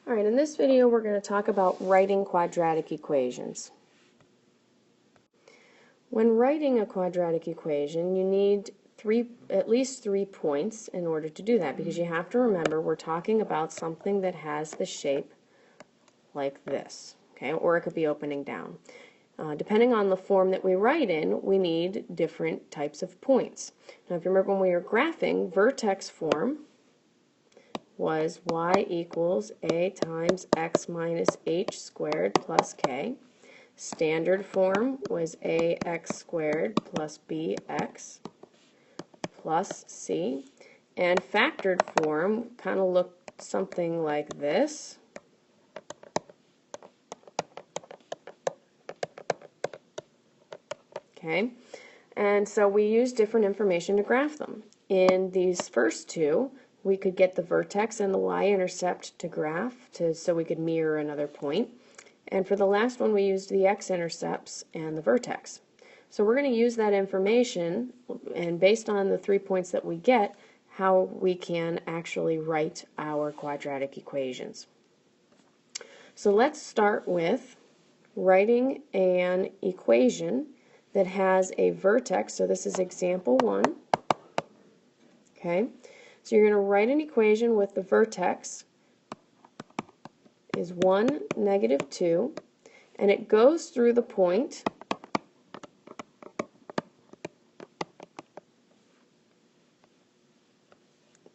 Alright, in this video we're going to talk about writing quadratic equations. When writing a quadratic equation, you need at least 3 points in order to do that, because you have to remember we're talking about something that has the shape like this, okay? Or it could be opening down. Depending on the form that we write in, we need different types of points. Now, if you remember when we were graphing, vertex form was y equals a times x minus h squared plus k. Standard form was ax squared plus bx plus c. And factored form kind of looked something like this. Okay, and so we use different information to graph them. In these first two, we could get the vertex and the y-intercept to graph so we could mirror another point. And for the last one, we used the x-intercepts and the vertex. So we're going to use that information, and based on the 3 points that we get, how we can actually write our quadratic equations. So let's start with writing an equation that has a vertex. So this is example 1. Okay, so you're going to write an equation with the vertex is 1, negative 2, and it goes through the point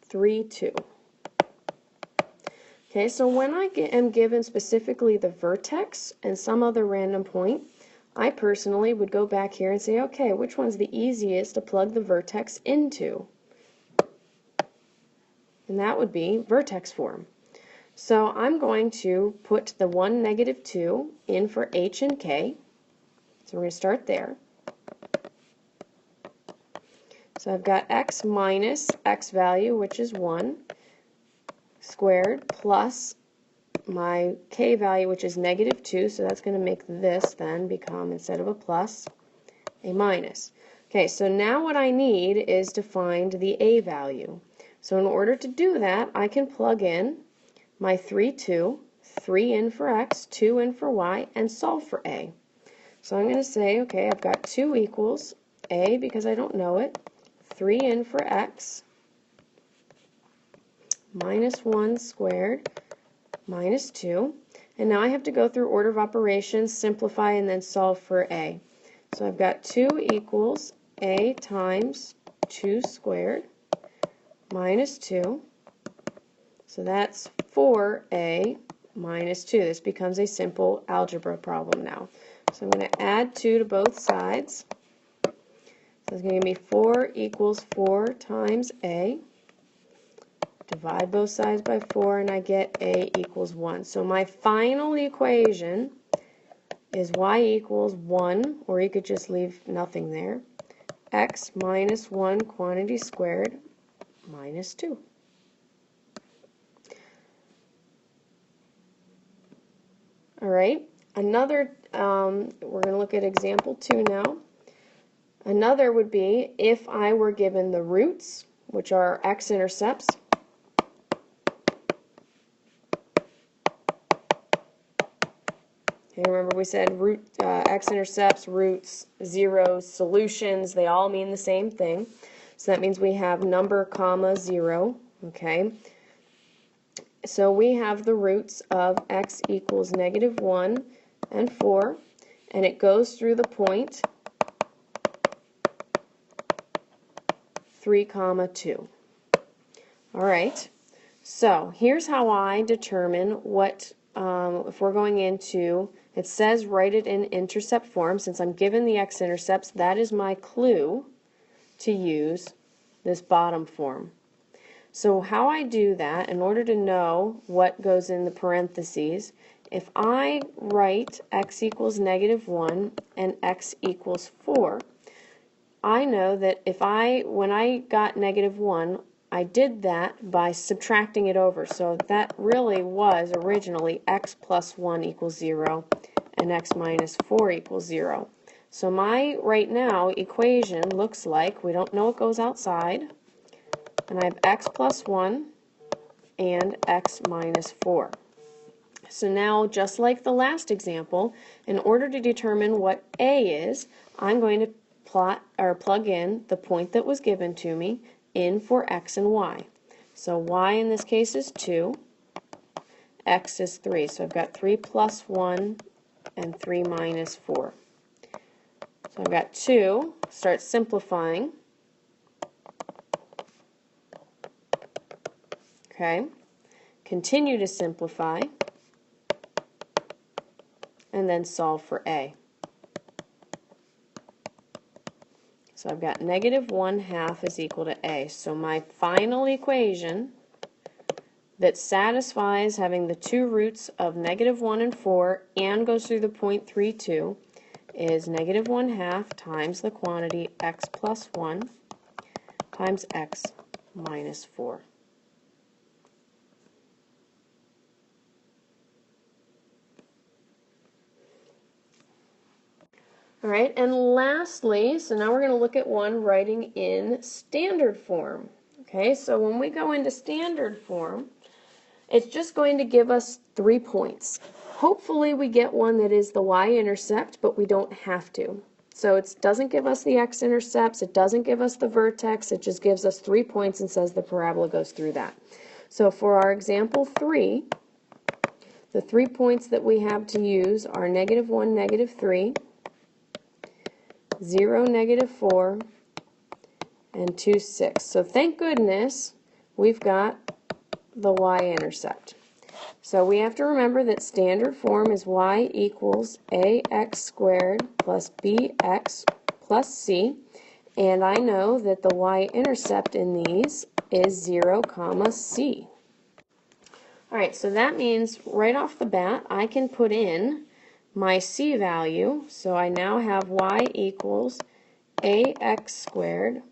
3, 2. Okay, so when I am given specifically the vertex and some other random point, I personally would go back here and say, okay, which one's the easiest to plug the vertex into? And that would be vertex form. So I'm going to put the 1, negative 2 in for h and k. So we're going to start there. So I've got x minus x value, which is 1, squared, plus my k value, which is negative 2. So that's going to make this then become, instead of a plus, a minus. Okay, so now what I need is to find the a value. So in order to do that, I can plug in my 3, 2, 3 in for x, 2 in for y, and solve for a. So I'm going to say, okay, I've got 2 equals a, because I don't know it, 3 in for x, minus 1 squared, minus 2. And now I have to go through order of operations, simplify, and then solve for a. So I've got 2 equals a times 2 squared, minus 2. So that's 4a minus 2. This becomes a simple algebra problem now. So I'm going to add 2 to both sides. So it's going to give me 4 equals 4 times a. Divide both sides by 4, and I get a equals 1. So my final equation is y equals 1, or you could just leave nothing there, x minus 1 quantity squared minus 2. All right, another, we're going to look at example 2 now. Another would be if I were given the roots, which are x-intercepts. Okay, remember we said x-intercepts, roots, zeros, solutions, they all mean the same thing. So that means we have number, comma, 0, okay? So we have the roots of x equals negative 1 and 4, and it goes through the point 3, comma 2. All right, so here's how I determine what, if we're going into, it says write it in intercept form. Since I'm given the x-intercepts, that is my clue to use this bottom form. So how I do that, in order to know what goes in the parentheses, if I write x equals negative 1 and x equals 4, I know that when I got negative 1, I did that by subtracting it over. So that really was originally x plus 1 equals 0 and x minus 4 equals 0. So my, right now, equation looks like, we don't know what goes outside, and I have x plus 1 and x minus 4. So now, just like the last example, in order to determine what A is, I'm going to plug in the point that was given to me in for x and y. So y in this case is 2, x is 3. So I've got 3 plus 1 and 3 minus 4. So I've got 2, start simplifying. Okay, continue to simplify, and then solve for A. So I've got negative 1/2 is equal to A. So my final equation that satisfies having the two roots of negative 1 and 4 and goes through the point 32 is negative 1/2 times the quantity x plus 1 times x minus 4. All right, and lastly, so now we're going to look at one writing in standard form. Okay, so when we go into standard form, it's just going to give us 3 points. Hopefully we get one that is the y-intercept, but we don't have to. So it doesn't give us the x-intercepts, it doesn't give us the vertex, it just gives us 3 points and says the parabola goes through that. So for our example 3, the 3 points that we have to use are negative 1, negative 3, 0, negative 4, and 2, 6. So thank goodness we've got the y-intercept. So we have to remember that standard form is y equals ax squared plus bx plus c, and I know that the y-intercept in these is 0, c. Alright, so that means right off the bat I can put in my c value, so I now have y equals ax squared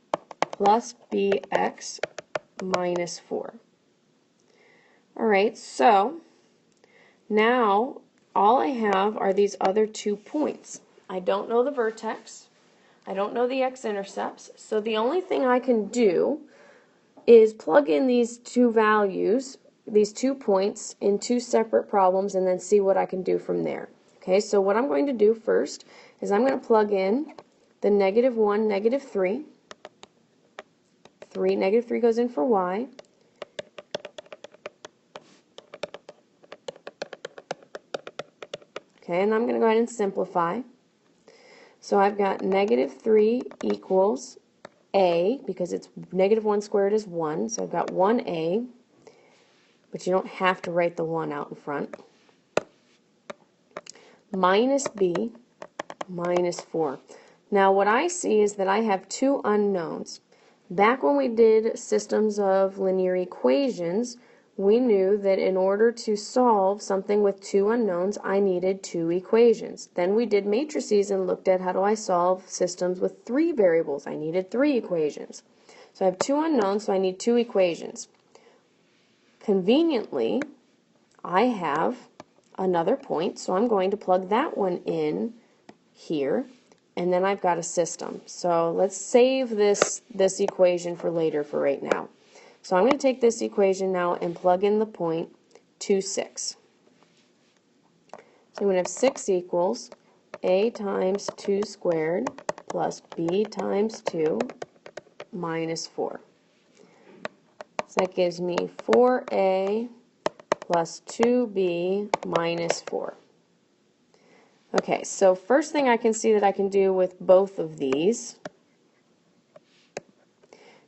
plus bx minus 4. Alright, so now all I have are these other 2 points. I don't know the vertex, I don't know the x-intercepts, so the only thing I can do is plug in these 2 values, these 2 points, in 2 separate problems and then see what I can do from there. Okay, so what I'm going to do first is I'm going to plug in the negative 1, negative 3. Negative 3 goes in for y. Okay, and I'm going to go ahead and simplify. So I've got negative 3 equals a, because it's negative 1 squared is 1, so I've got 1a, but you don't have to write the 1 out in front, minus b minus 4. Now what I see is that I have 2 unknowns. Back when we did systems of linear equations, we knew that in order to solve something with 2 unknowns, I needed 2 equations. Then we did matrices and looked at how do I solve systems with 3 variables. I needed 3 equations. So I have 2 unknowns, so I need 2 equations. Conveniently, I have another point, so I'm going to plug that one in here, and then I've got a system. So let's save this equation for later for right now. So I'm going to take this equation now and plug in the point 2, 6. So I'm going to have 6 equals a times 2 squared plus b times 2 minus 4. So that gives me 4a plus 2b minus 4. Okay, so first thing I can see that I can do with both of these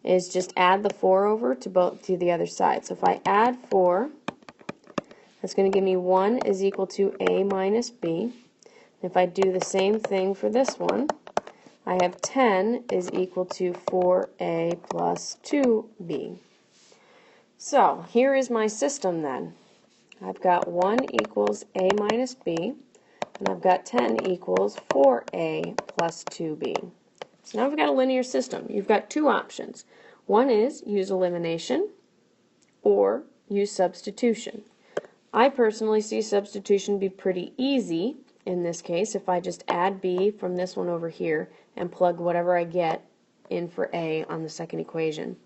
is just add the 4 over to the other side. So if I add 4, that's going to give me 1 is equal to a minus b. If I do the same thing for this one, I have 10 is equal to 4a plus 2b. So here is my system then. I've got 1 equals a minus b, and I've got 10 equals 4a plus 2b. So now we've got a linear system. You've got 2 options. One is use elimination or use substitution. I personally see substitution be pretty easy in this case if I just add b from this one over here and plug whatever I get in for a on the second equation.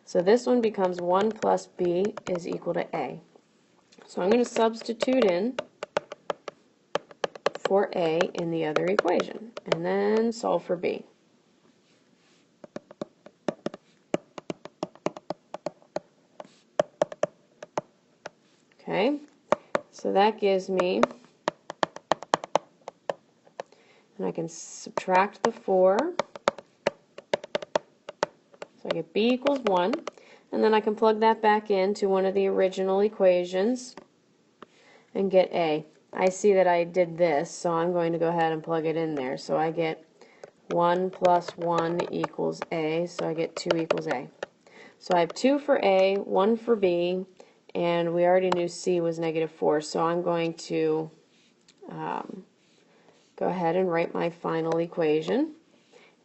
So this one becomes 1 plus b is equal to a. So I'm going to substitute in for A in the other equation, and then solve for B. Okay, so that gives me, and I can subtract the 4, so I get B equals 1, and then I can plug that back into one of the original equations and get A. I see that I did this, so I'm going to go ahead and plug it in there. So I get 1 plus 1 equals A, so I get 2 equals A. So I have 2 for A, 1 for B, and we already knew C was -4, so I'm going to go ahead and write my final equation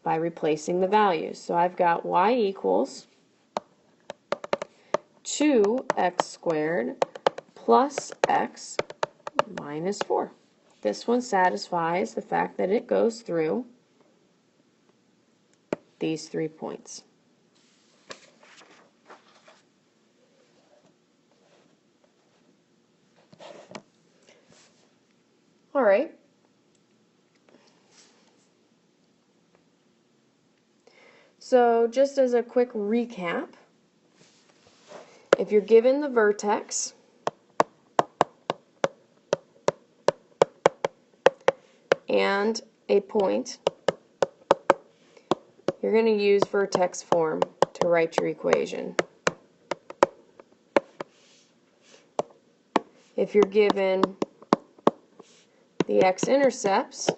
by replacing the values. So I've got y equals 2x squared plus x minus 4. This one satisfies the fact that it goes through these 3 points. All right. So just as a quick recap, if you're given the vertex and a point, you're going to use vertex form to write your equation. If you're given the x-intercepts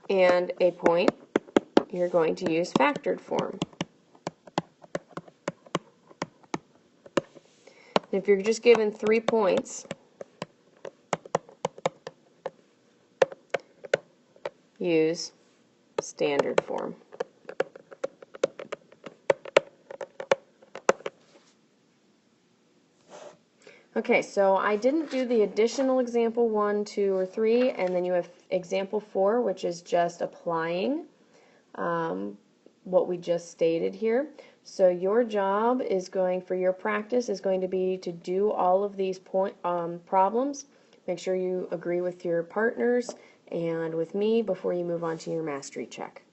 and a point, you're going to use factored form. If you're just given 3 points, use standard form. Okay, so I didn't do the additional example 1, 2, or 3, and then you have example 4, which is just applying what we just stated here. So your job is going, for your practice, is going to be to do all of these problems. Make sure you agree with your partners and with me before you move on to your mastery check.